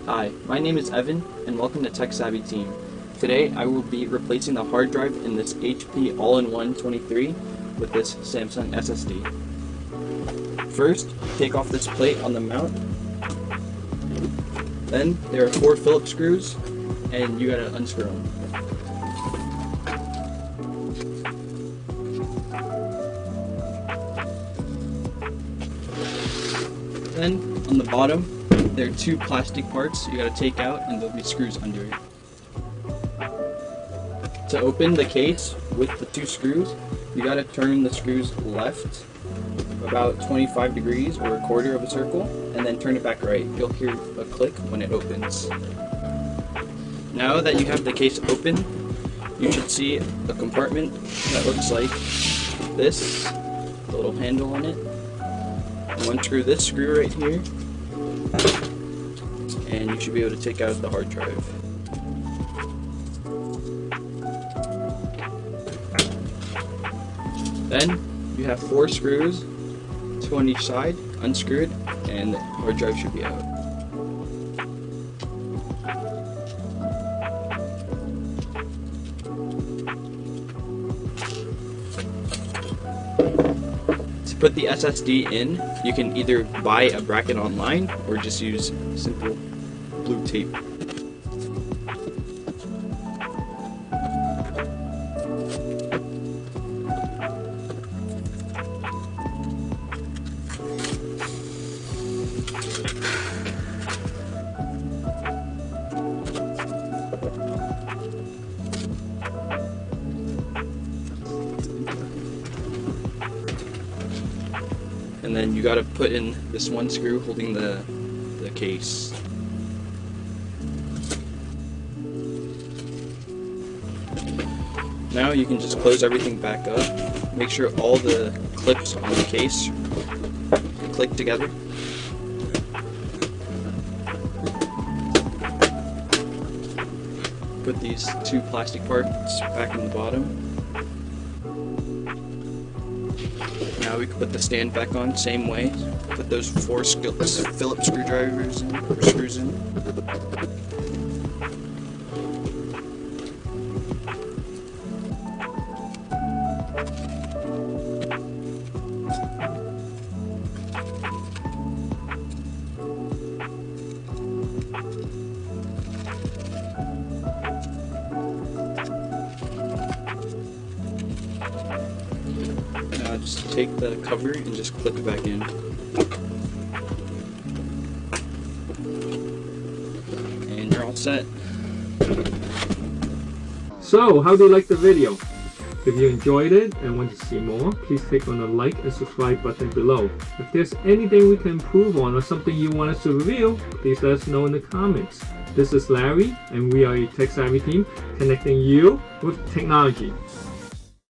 Hi, my name is Evan, and welcome to TechSavvyTeam. Today I will be replacing the hard drive in this HP All-in-One 23 with this Samsung SSD. First, take off this plate on the mount. Then there are 4 Phillips screws, and you gotta unscrew them. Then on the bottom, there are 2 plastic parts you gotta take out, and there'll be screws under it. To open the case with the 2 screws, you gotta turn the screws left about 25 degrees or a quarter of a circle, and then turn it back right. You'll hear a click when it opens. Now that you have the case open, you should see a compartment that looks like this, with a little handle on it. You unscrew this screw right here, and you should be able to take out the hard drive. Then you have 4 screws, 2 on each side. Unscrew it, and the hard drive should be out. To put the SSD in, you can either buy a bracket online or just use simple blue tape. And then you gotta put in this 1 screw holding the case. Now you can just close everything back up. Make sure all the clips on the case click together. Put these 2 plastic parts back in the bottom. Now we can put the stand back on, same way. Put those 4 Phillips screwdrivers in, or screws in. Now just take the cover and just clip it back in. And you're all set. So, how do you like the video? If you enjoyed it and want to see more, please click on the like and subscribe button below. If there's anything we can improve on or something you want us to review, please let us know in the comments. This is Larry, and we are a Tech Savvy team connecting you with technology.